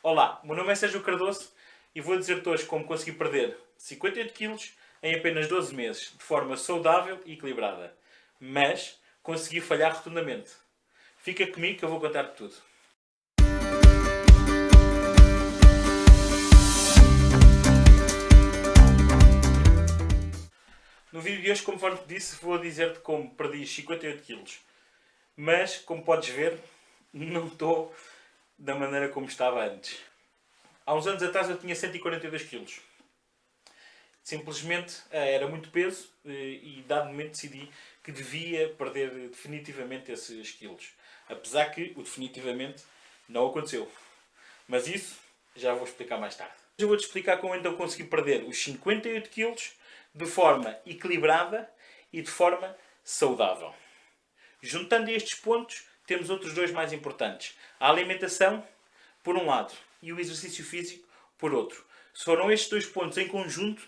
Olá, o meu nome é Sérgio Cardoso e vou dizer-te hoje como consegui perder 58 quilos em apenas 12 meses, de forma saudável e equilibrada. Mas consegui falhar rotundamente. Fica comigo que eu vou contar-te tudo. No vídeo de hoje, conforme te disse, vou dizer-te como perdi 58 quilos. Mas, como podes ver, não estou da maneira como estava antes. Há uns anos atrás eu tinha 142 quilos. Simplesmente era muito peso e, dado momento, decidi que devia perder definitivamente esses quilos. Apesar que o definitivamente não aconteceu. Mas isso já vou explicar mais tarde. Eu vou-te explicar como então consegui perder os 58 quilos de forma equilibrada e de forma saudável. Juntando estes pontos, temos outros dois mais importantes. A alimentação, por um lado, e o exercício físico, por outro. Foram estes dois pontos em conjunto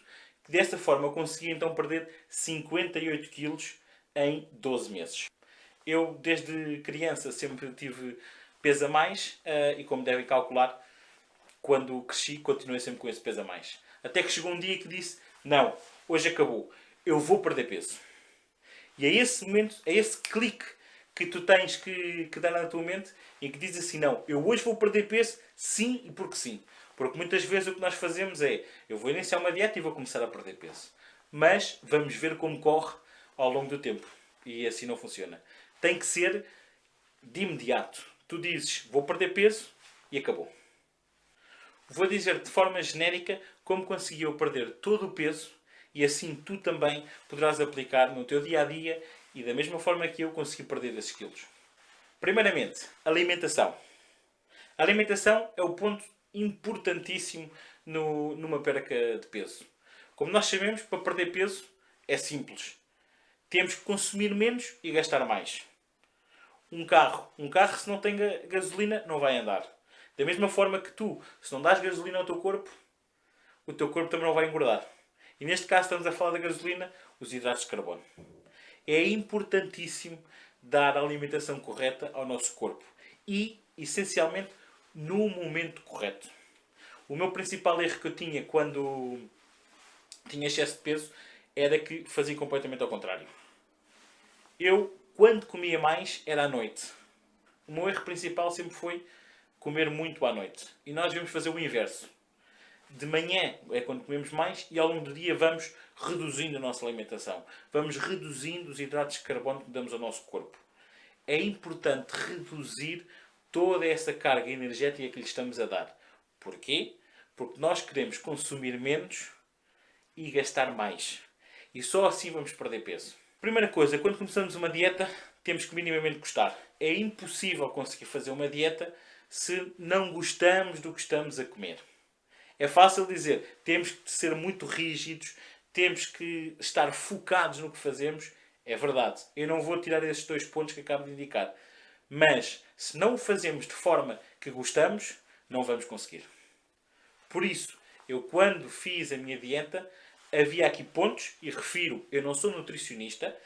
que desta forma eu consegui então perder 58 quilos em 12 meses. Eu, desde criança, sempre tive peso a mais e, como devem calcular, quando cresci, continuei sempre com esse peso a mais. Até que chegou um dia que disse, não, hoje acabou, eu vou perder peso. E é esse momento, é esse clique que tu tens que dar na tua mente em que dizes assim, não, eu hoje vou perder peso, sim e porque sim. Porque muitas vezes o que nós fazemos é, eu vou iniciar uma dieta e vou começar a perder peso. Mas vamos ver como corre ao longo do tempo. E assim não funciona. Tem que ser de imediato. Tu dizes, vou perder peso e acabou. Vou dizer de forma genérica como consegui eu perder todo o peso e assim tu também poderás aplicar no teu dia-a-dia e da mesma forma que eu consegui perder esses quilos. Primeiramente, alimentação. A alimentação é o ponto importantíssimo numa perca de peso. Como nós sabemos, para perder peso é simples. Temos que consumir menos e gastar mais. Um carro se não tem gasolina não vai andar. Da mesma forma que tu, se não dás gasolina ao teu corpo, o teu corpo também não vai engordar. E neste caso estamos a falar da gasolina, os hidratos de carbono. É importantíssimo dar a alimentação correta ao nosso corpo. E, essencialmente, no momento correto. O meu principal erro que eu tinha quando tinha excesso de peso era que fazia completamente ao contrário. Eu, quando comia mais, era à noite. O meu erro principal sempre foi comer muito à noite. E nós devemos fazer o inverso. De manhã é quando comemos mais e ao longo do dia vamos reduzindo a nossa alimentação. Vamos reduzindo os hidratos de carbono que damos ao nosso corpo. É importante reduzir toda essa carga energética que lhe estamos a dar. Porquê? Porque nós queremos consumir menos e gastar mais. E só assim vamos perder peso. Primeira coisa, quando começamos uma dieta, temos que minimamente gostar. É impossível conseguir fazer uma dieta se não gostamos do que estamos a comer. É fácil dizer, temos que ser muito rígidos, temos que estar focados no que fazemos. É verdade. Eu não vou tirar esses dois pontos que acabo de indicar. Mas, se não o fazemos de forma que gostamos, não vamos conseguir. Por isso, eu quando fiz a minha dieta, havia aqui pontos, e refiro, eu não sou nutricionista,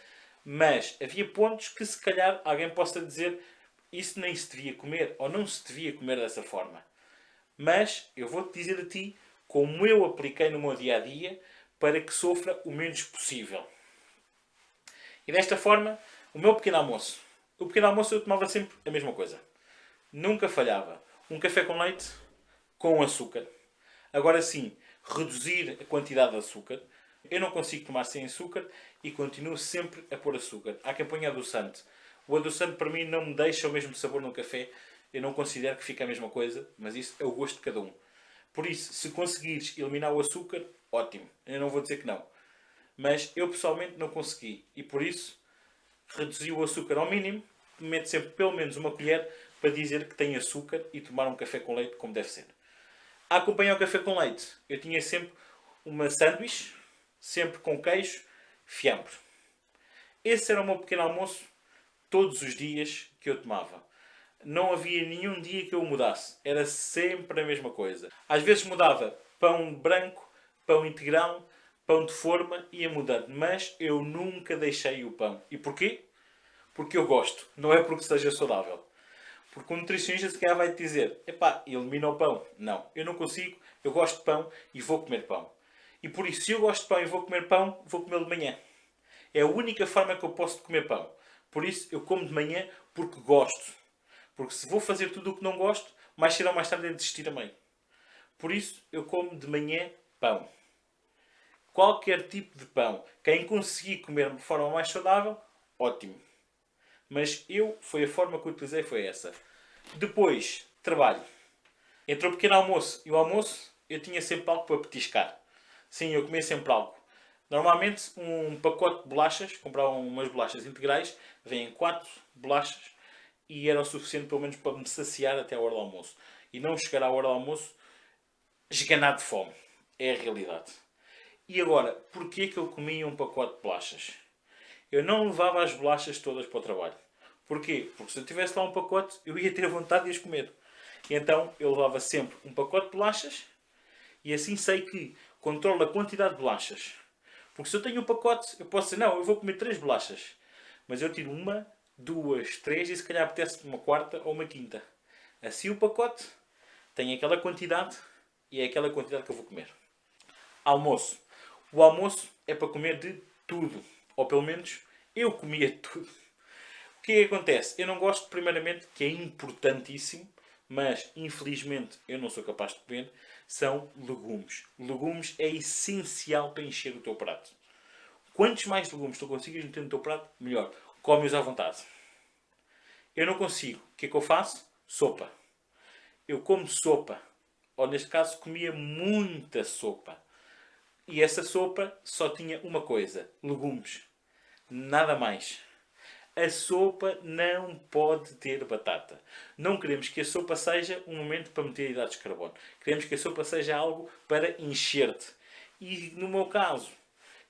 mas havia pontos que se calhar alguém possa dizer isso nem se devia comer, ou não se devia comer dessa forma. Mas eu vou-te dizer a ti como eu apliquei no meu dia-a-dia para que sofra o menos possível. E desta forma, o meu pequeno almoço. O pequeno almoço eu tomava sempre a mesma coisa. Nunca falhava. Um café com leite com açúcar. Agora sim, reduzir a quantidade de açúcar. Eu não consigo tomar sem açúcar e continuo sempre a pôr açúcar. Há quem ponha adoçante. O adoçante para mim não me deixa o mesmo sabor no café. Eu não considero que fica a mesma coisa, mas isso é o gosto de cada um. Por isso, se conseguires eliminar o açúcar, ótimo. Eu não vou dizer que não. Mas eu pessoalmente não consegui. E por isso, reduzi o açúcar ao mínimo. Meto sempre pelo menos uma colher para dizer que tem açúcar e tomar um café com leite como deve ser. A acompanhar o café com leite, eu tinha sempre uma sanduíche, sempre com queijo, fiambre. Esse era o meu pequeno almoço todos os dias que eu tomava. Não havia nenhum dia que eu mudasse. Era sempre a mesma coisa. Às vezes mudava pão branco, pão integral, pão de forma, ia mudando. Mas eu nunca deixei o pão. E porquê? Porque eu gosto. Não é porque seja saudável. Porque o nutricionista se calhar vai te dizer, epá, elimina o pão. Não, eu não consigo, eu gosto de pão e vou comer pão. E por isso, se eu gosto de pão e vou comer pão, vou comê-lo de manhã. É a única forma que eu posso comer pão. Por isso, eu como de manhã porque gosto. Porque se vou fazer tudo o que não gosto, mais cedo ou mais tarde é desistir a meio. Por isso, eu como de manhã pão. Qualquer tipo de pão. Quem conseguir comer de forma mais saudável, ótimo. Mas foi a forma que eu utilizei, foi essa. Depois, trabalho. Entrou o pequeno almoço. E o almoço, eu tinha sempre algo para petiscar. Sim, eu comia sempre algo. Normalmente, um pacote de bolachas, comprava umas bolachas integrais, vêm 4 bolachas e era o suficiente pelo menos para me saciar até a hora do almoço. E não chegar à hora do almoço esganado de fome. É a realidade. E agora, porquê que eu comia um pacote de bolachas? Eu não levava as bolachas todas para o trabalho. Porquê? Porque se eu tivesse lá um pacote, eu ia ter vontade de as comer. E então eu levava sempre um pacote de bolachas e assim sei que controlo a quantidade de bolachas. Porque se eu tenho um pacote, eu posso dizer, não, eu vou comer 3 bolachas. Mas eu tiro uma, duas, três e se calhar apetece uma quarta ou uma quinta. Assim o pacote tem aquela quantidade e é aquela quantidade que eu vou comer. Almoço. O almoço é para comer de tudo. Ou pelo menos eu comia de tudo. O que é que acontece? Eu não gosto, primeiramente, que é importantíssimo, mas infelizmente eu não sou capaz de comer, são legumes. Legumes é essencial para encher o teu prato. Quantos mais legumes tu consigas meter no teu prato, melhor. Come-os à vontade. Eu não consigo. O que é que eu faço? Sopa. Eu como sopa. Ou neste caso comia muita sopa. E essa sopa só tinha uma coisa. Legumes. Nada mais. A sopa não pode ter batata. Não queremos que a sopa seja um momento para meter hidratos de carbono. Queremos que a sopa seja algo para encher-te. E no meu caso,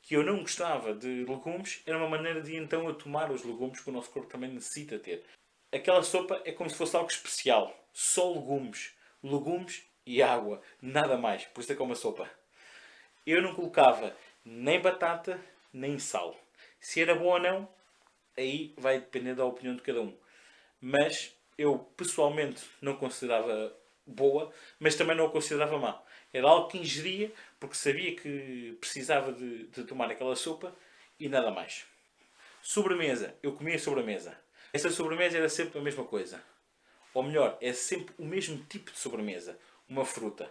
que eu não gostava de legumes, era uma maneira de então eu tomar os legumes que o nosso corpo também necessita ter. Aquela sopa é como se fosse algo especial. Só legumes. Legumes e água. Nada mais. Por isso é que é uma sopa. Eu não colocava nem batata, nem sal. Se era bom ou não, aí vai depender da opinião de cada um. Mas eu pessoalmente não considerava boa, mas também não a considerava má. Era algo que ingeria porque sabia que precisava de tomar aquela sopa e nada mais. Sobremesa. Eu comia sobremesa. Essa sobremesa era sempre a mesma coisa. Ou melhor, é sempre o mesmo tipo de sobremesa. Uma fruta.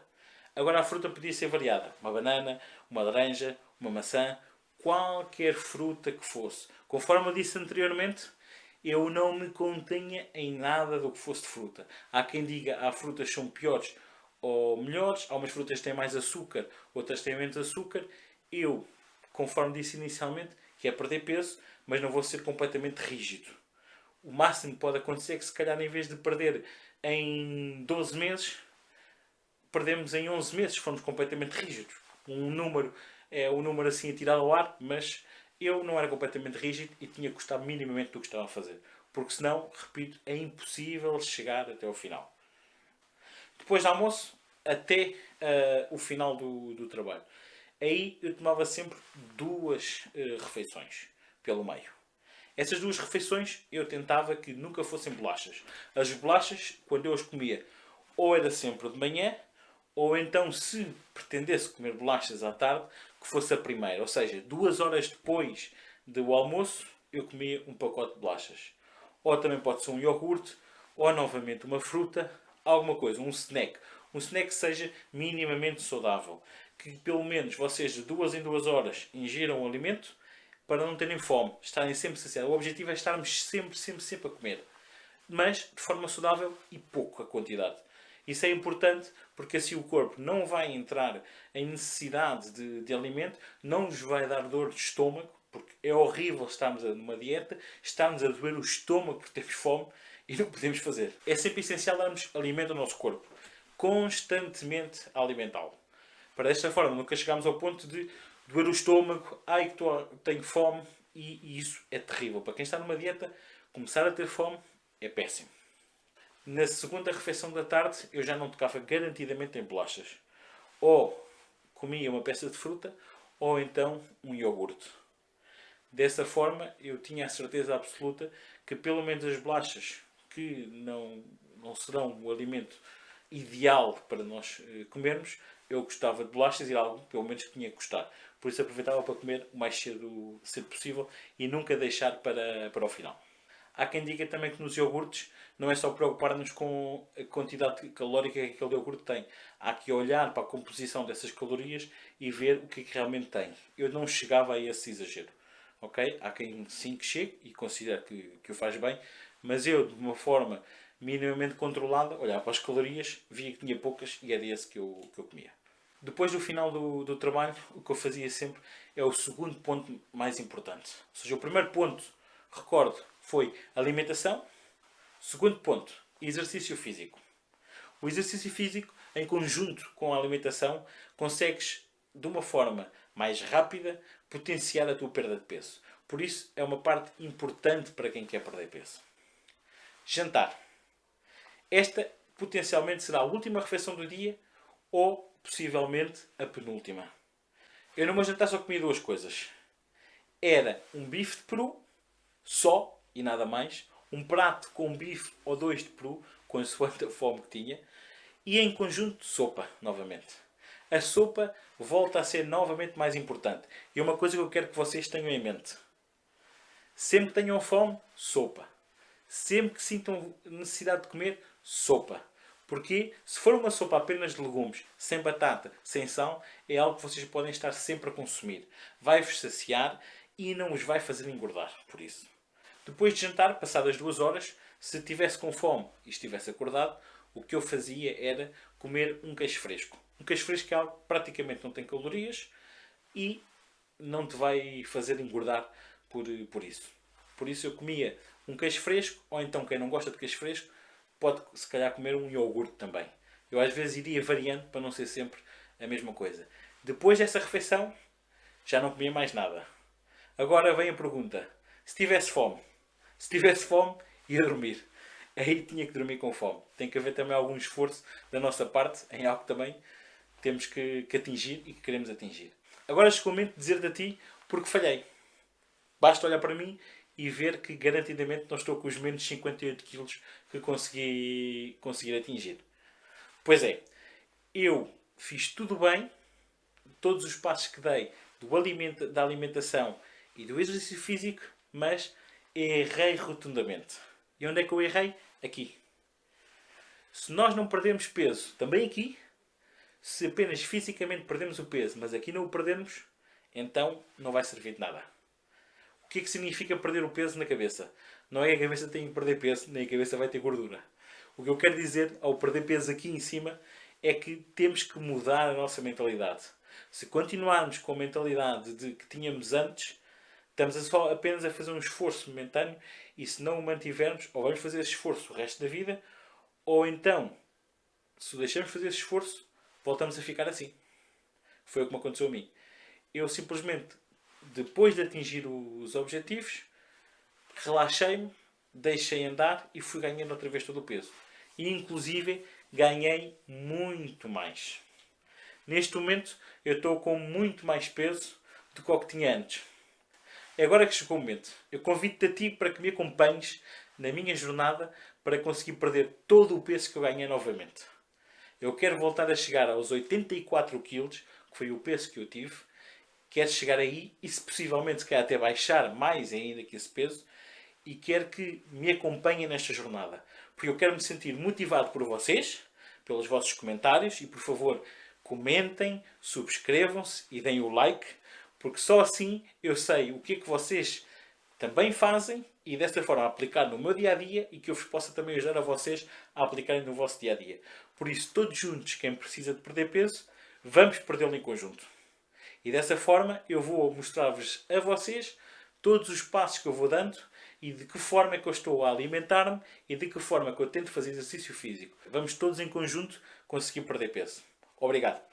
Agora a fruta podia ser variada. Uma banana, uma laranja, uma maçã, qualquer fruta que fosse. Conforme eu disse anteriormente, eu não me contenha em nada do que fosse de fruta. Há quem diga há frutas que são piores ou melhores, há umas frutas que têm mais açúcar, outras têm menos açúcar. Eu, conforme disse inicialmente, que é perder peso, mas não vou ser completamente rígido. O máximo que pode acontecer é que se calhar em vez de perder em 12 meses, perdemos em 11 meses se formos completamente rígidos. Um número é um número assim a tirar ao ar, mas eu não era completamente rígido e tinha que gostar minimamente do que estava a fazer. Porque senão, repito, é impossível chegar até ao final. Depois do almoço, até o final do trabalho. Aí eu tomava sempre 2 refeições pelo meio. Essas 2 refeições eu tentava que nunca fossem bolachas. As bolachas, quando eu as comia, ou era sempre de manhã, ou então, se pretendesse comer bolachas à tarde, que fosse a primeira. Ou seja, 2 horas depois do almoço, eu comia um pacote de bolachas. Ou também pode ser um iogurte, ou novamente uma fruta, alguma coisa, um snack. Um snack que seja minimamente saudável. Que pelo menos vocês de 2 em 2 horas ingiram o alimento para não terem fome, estarem sempre saciados. O objetivo é estarmos sempre a comer. Mas de forma saudável e pouca quantidade. Isso é importante porque assim o corpo não vai entrar em necessidade de alimento, não nos vai dar dor de estômago, porque é horrível estarmos numa dieta, estarmos a doer o estômago porque temos fome e não podemos fazer. É sempre essencial darmos alimento ao nosso corpo. Constantemente a alimentá-lo. Para desta forma nunca chegamos ao ponto de doer o estômago, ai que tenho fome, e isso é terrível. Para quem está numa dieta, começar a ter fome é péssimo. Na segunda refeição da tarde eu já não tocava garantidamente em bolachas. Ou comia uma peça de fruta ou então um iogurte. Dessa forma eu tinha a certeza absoluta que pelo menos as bolachas que não serão o alimento ideal para nós comermos, eu gostava de bolachas e algo, pelo menos, que tinha que gostar. Por isso aproveitava para comer o mais cedo possível e nunca deixar para o final. Há quem diga também que nos iogurtes não é só preocupar-nos com a quantidade calórica que aquele iogurte tem. Há que olhar para a composição dessas calorias e ver o que é que realmente tem. Eu não chegava a esse exagero. Okay? Há quem sim que chegue e considera que o faz bem, mas eu, de uma forma minimamente controlada, olhava para as calorias, via que tinha poucas e era esse que eu comia. Depois do final do trabalho, o que eu fazia sempre é o segundo ponto mais importante. Ou seja, o primeiro ponto, recordo, foi alimentação. Segundo ponto, exercício físico. O exercício físico, em conjunto com a alimentação, consegues, de uma forma mais rápida, potenciar a tua perda de peso. Por isso, é uma parte importante para quem quer perder peso. Jantar. Esta, potencialmente, será a última refeição do dia ou, possivelmente, a penúltima. Eu no meu jantar só comia duas coisas. Era um bife de peru, só e nada mais. Um prato com um bife ou dois de peru, consoante a fome que tinha. E em conjunto, sopa, novamente. A sopa volta a ser novamente mais importante. E uma coisa que eu quero que vocês tenham em mente. Sempre que tenham fome, sopa. Sempre que sintam necessidade de comer, sopa. Porque se for uma sopa apenas de legumes, sem batata, sem sal, é algo que vocês podem estar sempre a consumir. Vai-vos saciar e não os vai fazer engordar, por isso. Depois de jantar, passadas 2 horas, se estivesse com fome e estivesse acordado, o que eu fazia era comer um queijo fresco. Um queijo fresco é algo que praticamente não tem calorias e não te vai fazer engordar por isso. Por isso eu comia um queijo fresco, ou então quem não gosta de queijo fresco, pode se calhar comer um iogurte também. Eu às vezes iria variando para não ser sempre a mesma coisa. Depois dessa refeição, já não comia mais nada. Agora vem a pergunta. Se tivesse fome, ia dormir. Aí tinha que dormir com fome. Tem que haver também algum esforço da nossa parte em algo que também temos que atingir e que queremos atingir. Agora chegou o momento de dizer-te a ti porque falhei. Basta olhar para mim e ver que garantidamente não estou com os menos 58 quilos que conseguir atingir. Pois é, eu fiz tudo bem, todos os passos que dei da alimentação e do exercício físico, mas errei rotundamente. E onde é que eu errei? Aqui. Se nós não perdemos peso, também aqui, se apenas fisicamente perdemos o peso, mas aqui não o perdemos, então não vai servir de nada. O que é que significa perder o peso na cabeça? Não é que a cabeça tem que perder peso, nem a cabeça vai ter gordura. O que eu quero dizer ao perder peso aqui em cima é que temos que mudar a nossa mentalidade. Se continuarmos com a mentalidade de que tínhamos antes, estamos apenas a fazer um esforço momentâneo e se não o mantivermos, ou vamos fazer esse esforço o resto da vida, ou então, se deixamos de fazer esse esforço, voltamos a ficar assim. Foi o que me aconteceu a mim. Eu simplesmente, depois de atingir os objetivos, relaxei-me, deixei andar e fui ganhando outra vez todo o peso. E inclusive ganhei muito mais. Neste momento eu estou com muito mais peso do que o que tinha antes. É agora que chegou o momento. Eu convido-te a ti para que me acompanhes na minha jornada para conseguir perder todo o peso que eu ganhei novamente. Eu quero voltar a chegar aos 84 kg, que foi o peso que eu tive. Quero chegar aí e, se possivelmente, se calhar até baixar mais ainda que esse peso. E quero que me acompanhem nesta jornada. Porque eu quero me sentir motivado por vocês, pelos vossos comentários. E, por favor, comentem, subscrevam-se e deem o like. Porque só assim eu sei o que é que vocês também fazem e desta forma aplicar no meu dia-a-dia e que eu vos possa também ajudar a vocês a aplicarem no vosso dia-a-dia. Por isso, todos juntos, quem precisa de perder peso, vamos perdê-lo em conjunto. E dessa forma eu vou mostrar-vos a vocês todos os passos que eu vou dando e de que forma é que eu estou a alimentar-me e de que forma é que eu tento fazer exercício físico. Vamos todos em conjunto conseguir perder peso. Obrigado.